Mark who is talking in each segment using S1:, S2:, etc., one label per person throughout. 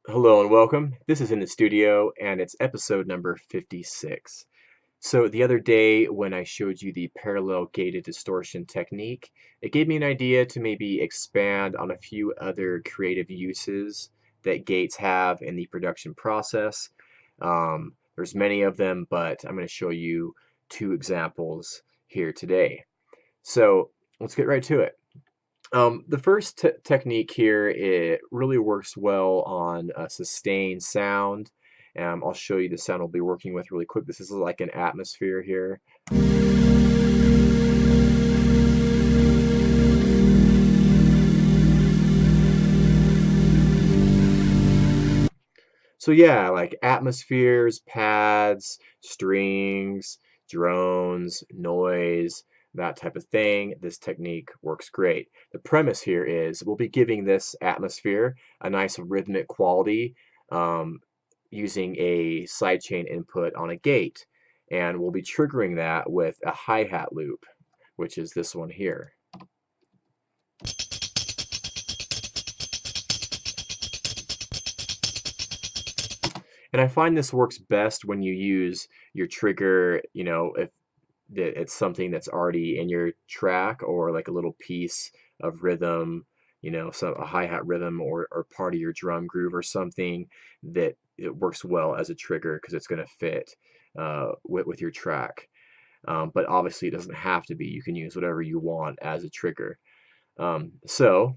S1: Hello and welcome. This is in the studio and it's episode number 56. So the other day when I showed you the parallel gated distortion technique, it gave me an idea to maybe expand on a few other creative uses that gates have in the production process. There's many of them, but I'm going to show you two examples here today. So let's get right to it. The first technique here, it really works well on a sustained sound. I'll show you the sound we'll be working with really quick. This is like an atmosphere here. So yeah, like atmospheres, pads, strings, drones, noise, that type of thing. This technique works great. The premise here is we'll be giving this atmosphere a nice rhythmic quality using a sidechain input on a gate. And we'll be triggering that with a hi-hat loop, which is this one here. And I find this works best when you use your trigger, if it's something that's already in your track or like a little piece of rhythm, so a hi-hat rhythm or part of your drum groove or something that it works well as a trigger because it's going to fit with your track. But obviously it doesn't have to be. You can use whatever you want as a trigger. So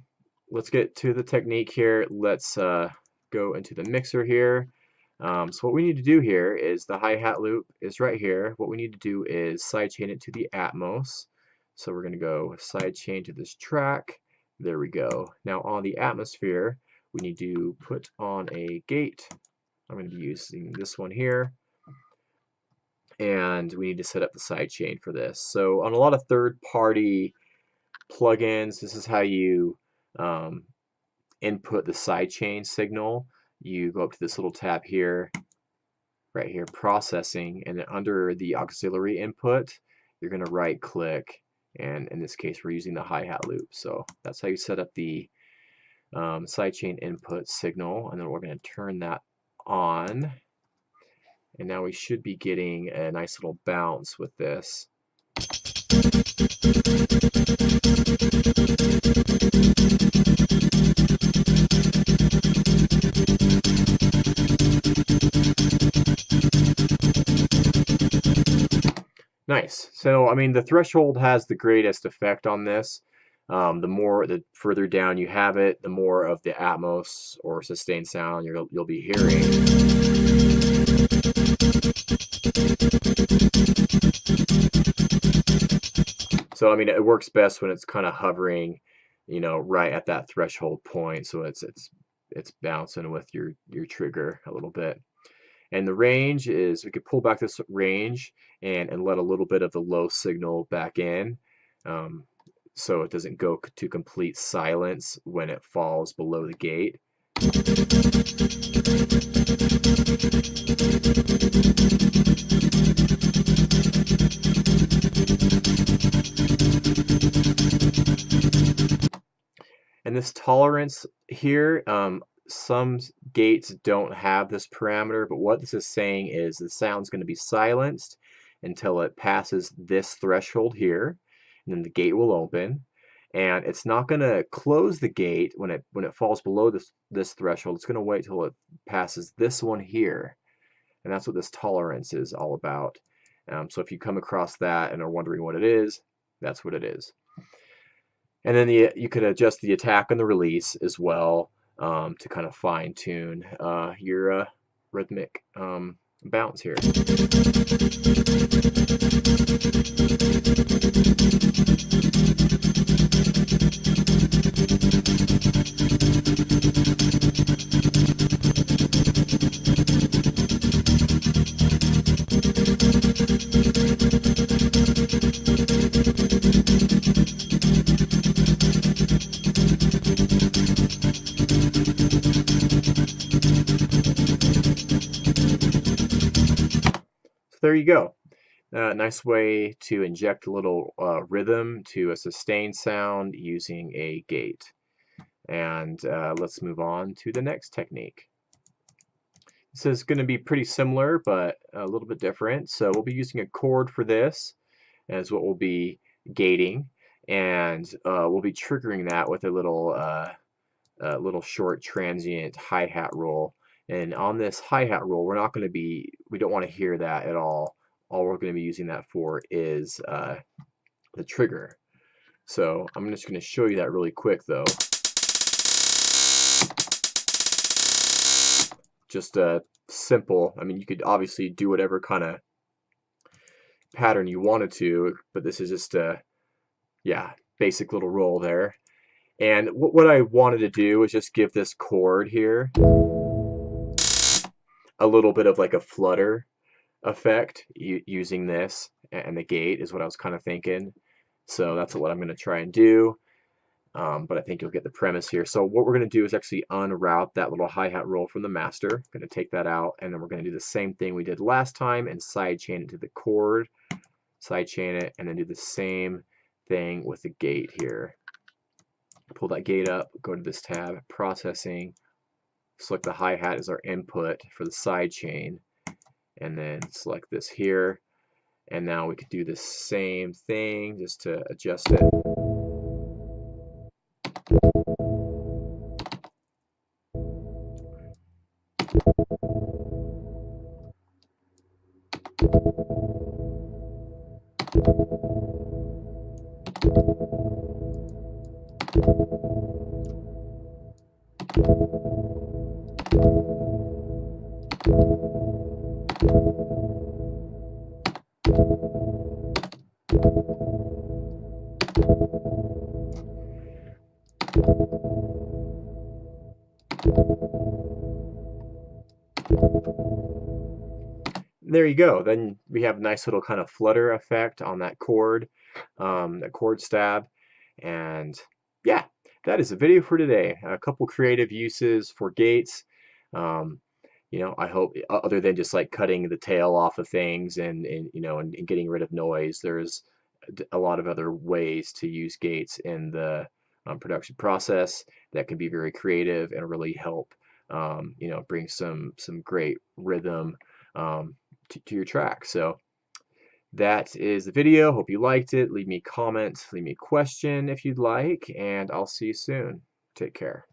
S1: let's get to the technique here. Let's go into the mixer here. So what we need to do here is the hi-hat loop is right here. What we need to do is sidechain it to the Atmos. So we're going to go sidechain to this track. There we go. Now on the atmosphere, we need to put on a gate. I'm going to be using this one here. And we need to set up the sidechain for this. So on a lot of third-party plugins, this is how you input the sidechain signal. You go up to this little tab here, right here, processing, and then under the auxiliary input, you're going to right click, and in this case we're using the hi-hat loop. So that's how you set up the sidechain input signal, and then we're going to turn that on, and now we should be getting a nice little bounce with this. Nice. So, I mean, the threshold has the greatest effect on this. The further down you have it, the more of the Atmos or sustained sound you'll be hearing. So, I mean, it works best when it's kind of hovering, right at that threshold point. So it's bouncing with your trigger a little bit. And the range is, we could pull back this range and let a little bit of the low signal back in so it doesn't go to complete silence when it falls below the gate. And this tolerance here, some gates don't have this parameter, but what this is saying is the sound's going to be silenced until it passes this threshold here, and then the gate will open. And it's not going to close the gate when it falls below this threshold. It's going to wait till it passes this one here, and that's what this tolerance is all about. So if you come across that and are wondering what it is, that's what it is. And then you could adjust the attack and the release as well to kind of fine tune your rhythmic bounce here. There you go. Nice way to inject a little rhythm to a sustained sound using a gate. And let's move on to the next technique. This is going to be pretty similar, but a little bit different. So we'll be using a chord for this as what we'll be gating, and we'll be triggering that with a little short transient hi-hat roll. And on this hi-hat roll, we don't want to hear that at all. All we're going to be using that for is the trigger. So I'm just going to show you that really quick though. Just a simple, I mean, you could obviously do whatever kind of pattern you wanted to, but this is just a, yeah, basic little roll there. And what I wanted to do was just give this chord here a little bit of like a flutter effect using this, and the gate is what I was kind of thinking. So that's what I'm going to try and do. But I think you'll get the premise here. So what we're going to do is actually unroute that little hi-hat roll from the master. I'm going to take that out, and then we're going to do the same thing we did last time and sidechain it to the chord, sidechain it, and then do the same thing with the gate here. Pull that gate up, go to this tab, processing, select the hi-hat as our input for the sidechain, and then select this here. And now we could do the same thing just to adjust it. There you go. Then we have a nice little kind of flutter effect on that chord stab. And yeah, that is the video for today. A couple creative uses for gates. You know, I hope other than just like cutting the tail off of things and you know and getting rid of noise, there's a lot of other ways to use gates in the production process that can be very creative and really help you know, bring some great rhythm to your track. So that is the video. Hope you liked it. Leave me a comment, leave me a question if you'd like, and I'll see you soon. Take care.